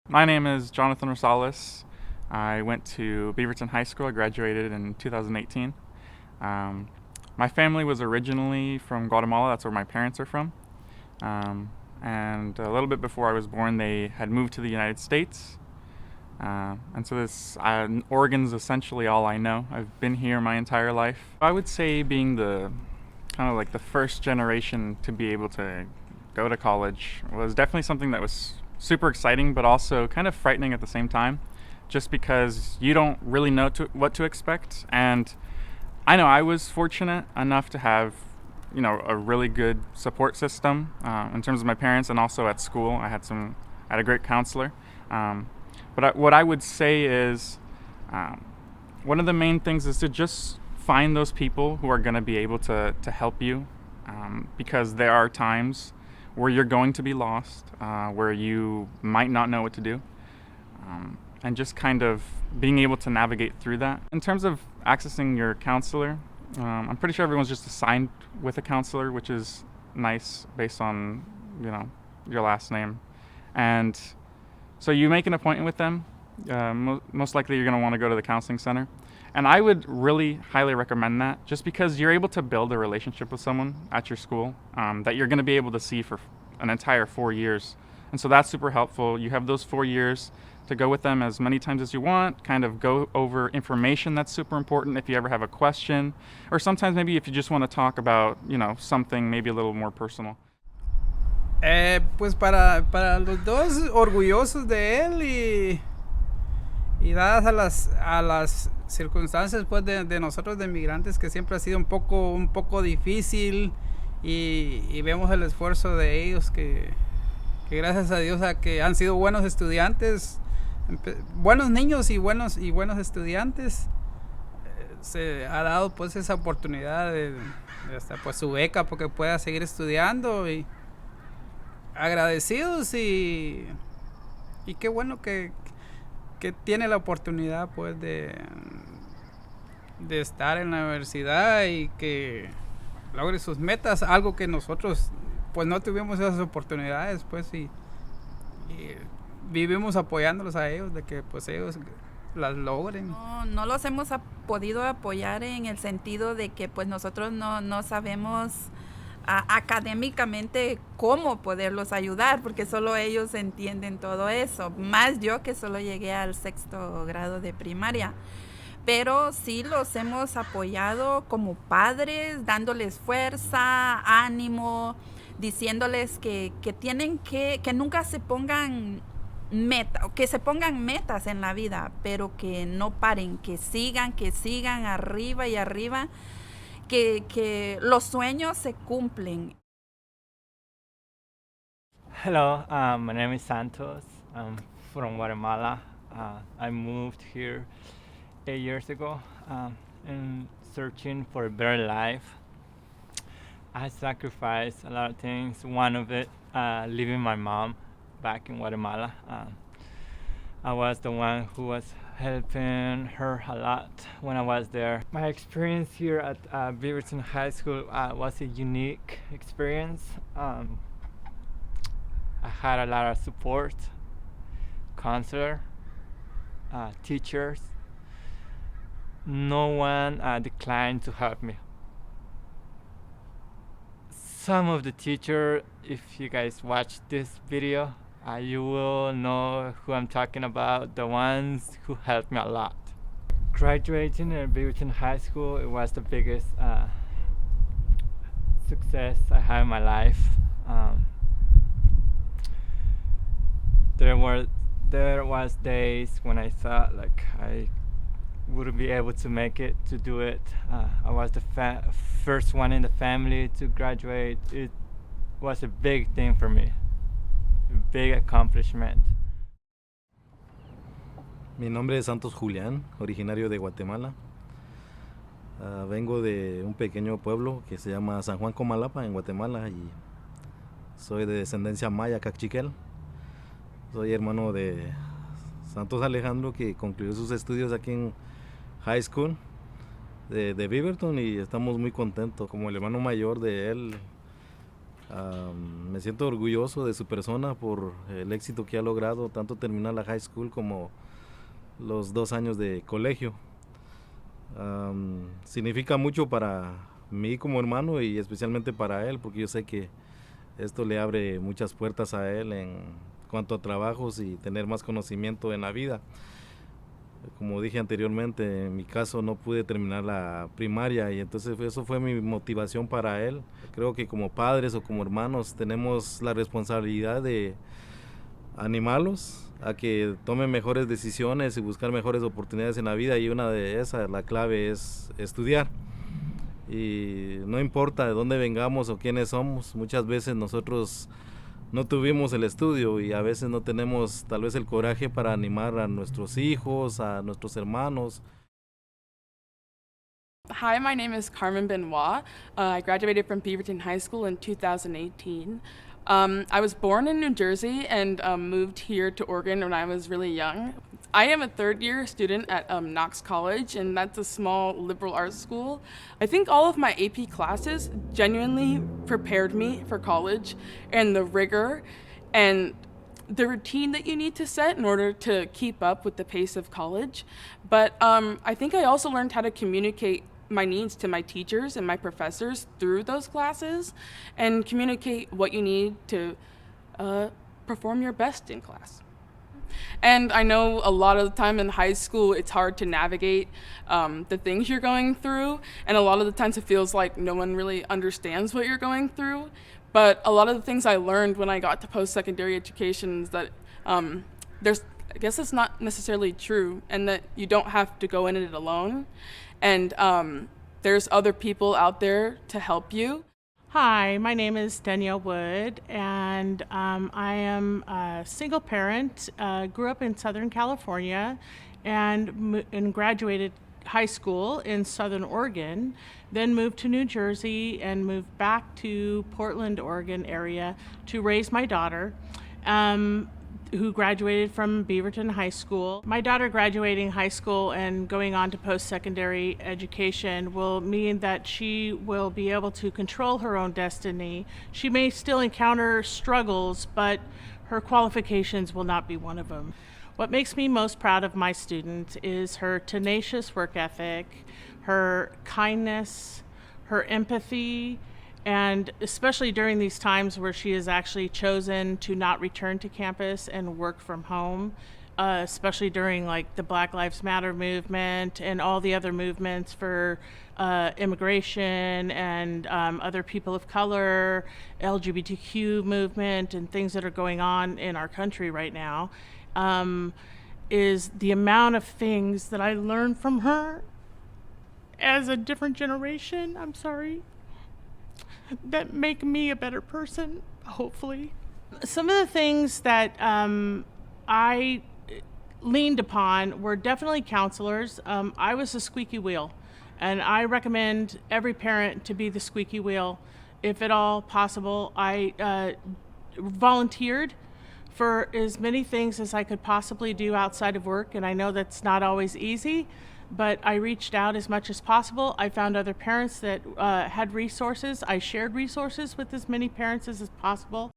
My name is Jonathan Rosales. I went to Beaverton High School. I graduated in 2018. Um, my family was originally from Guatemala. That's where my parents are from. And a little bit before I was born, they had moved to the United States. And so Oregon's essentially all I know. I've been here my entire life. I would say being the kind of like the first generation to be able to go to college was definitely something that was super exciting, but also kind of frightening at the same time, just because you don't really know what to expect. And I know I was fortunate enough to have, a really good support system in terms of my parents, and also at school. I had a great counselor. What I would say is, one of the main things is to just find those people who are going to be able to help you, because there are times where you're going to be lost, where you might not know what to do, and just kind of being able to navigate through that. In terms of accessing your counselor, I'm pretty sure everyone's just assigned with a counselor, which is nice based on, your last name. And so you make an appointment with them. Most likely you're going to want to go to the counseling center. And I would really highly recommend that, just because you're able to build a relationship with someone at your school that you're going to be able to see for an entire 4 years. And so that's super helpful. You have those 4 years to go with them as many times as you want, kind of go over information that's super important if you ever have a question, or sometimes maybe if you just want to talk about, something maybe a little more personal. Pues para los dos, orgullosos de él y dadas a las circunstancias pues de nosotros de migrantes, que siempre ha sido un poco difícil, y vemos el esfuerzo de ellos, que gracias a Dios a que han sido buenos estudiantes, buenos niños y buenos estudiantes, se ha dado pues esa oportunidad de hasta pues su beca, porque pueda seguir estudiando, y agradecidos, y qué bueno que tiene la oportunidad pues de estar en la universidad y que logre sus metas, algo que nosotros pues no tuvimos esas oportunidades pues, y vivimos apoyándolos a ellos, de que pues ellos las logren. No los hemos podido apoyar en el sentido de que pues nosotros no sabemos académicamente cómo poderlos ayudar, porque solo ellos entienden todo eso, más yo que solo llegué al 6º grado de primaria. Pero sí los hemos apoyado como padres, dándoles fuerza, ánimo, diciéndoles que tienen que nunca se pongan que se pongan metas en la vida, pero que no paren, que sigan arriba y arriba, que los sueños se cumplen. Hello, my name is Santos. I'm from Guatemala. I moved here 8 years ago and searching for a better life. I sacrificed a lot of things. One of it, leaving my mom back in Guatemala. I was the one who was helping her a lot when I was there. My experience here at Beaverton High School was a unique experience. I had a lot of support, counselor, teachers. No one declined to help me. Some of the teachers, if you guys watch this video, you will know who I'm talking about, the ones who helped me a lot. Graduating at Beaverton High School, it was the biggest success I had in my life. There was days when I thought like I wouldn't be able to make it, to do it. I was the first one in the family to graduate. It was a big thing for me, a big accomplishment. Mi nombre es Santos Julián, originario de Guatemala. Vengo de un pequeño pueblo que se llama San Juan Comalapa en Guatemala, y soy de descendencia maya cachiquel. Soy hermano de Santos Alejandro, que concluyó sus estudios aquí en High School de Beaverton, y estamos muy contentos. Como el hermano mayor de él, Me siento orgulloso de su persona por el éxito que ha logrado, tanto terminar la high school como los 2 años de colegio. Significa mucho para mí como hermano y especialmente para él, porque yo sé que esto le abre muchas puertas a él en cuanto a trabajos y tener más conocimiento en la vida. Como dije anteriormente, en mi caso no pude terminar la primaria y entonces eso fue mi motivación para él. Creo que como padres o como hermanos tenemos la responsabilidad de animarlos a que tomen mejores decisiones y buscar mejores oportunidades en la vida, y una de esas, la clave es estudiar. Y no importa de dónde vengamos o quiénes somos, muchas veces nosotros no tuvimos el estudio y a veces no tenemos tal vez el coraje para animar a nuestros hijos, a nuestros hermanos. Hi, my name is Carmen Benoit. I graduated from Beaverton High School in 2018. I was born in New Jersey and moved here to Oregon when I was really young. I am a third-year student at Knox College, and that's a small liberal arts school. I think all of my AP classes genuinely prepared me for college, and the rigor and the routine that you need to set in order to keep up with the pace of college. But I think I also learned how to communicate my needs to my teachers and my professors through those classes and communicate what you need to perform your best in class. And I know a lot of the time in high school it's hard to navigate the things you're going through, and a lot of the times it feels like no one really understands what you're going through. But a lot of the things I learned when I got to post-secondary education is that I guess it's not necessarily true, and that you don't have to go in it alone. And there's other people out there to help you. Hi, my name is Danielle Wood, and I am a single parent. Grew up in Southern California and graduated high school in Southern Oregon, then moved to New Jersey and moved back to Portland, Oregon area to raise my daughter, who graduated from Beaverton High School. My daughter graduating high school and going on to post-secondary education will mean that she will be able to control her own destiny. She may still encounter struggles, but her qualifications will not be one of them. What makes me most proud of my student is her tenacious work ethic, her kindness, her empathy, and especially during these times where she has actually chosen to not return to campus and work from home, especially during like the Black Lives Matter movement and all the other movements for immigration and other people of color, LGBTQ movement, and things that are going on in our country right now, is the amount of things that I learned from her as a different generation, that make me a better person, hopefully. Some of the things that I leaned upon were definitely counselors. I was a squeaky wheel, and I recommend every parent to be the squeaky wheel if at all possible. I volunteered for as many things as I could possibly do outside of work, and I know that's not always easy, but I reached out as much as possible. I found other parents that had resources. I shared resources with as many parents as possible.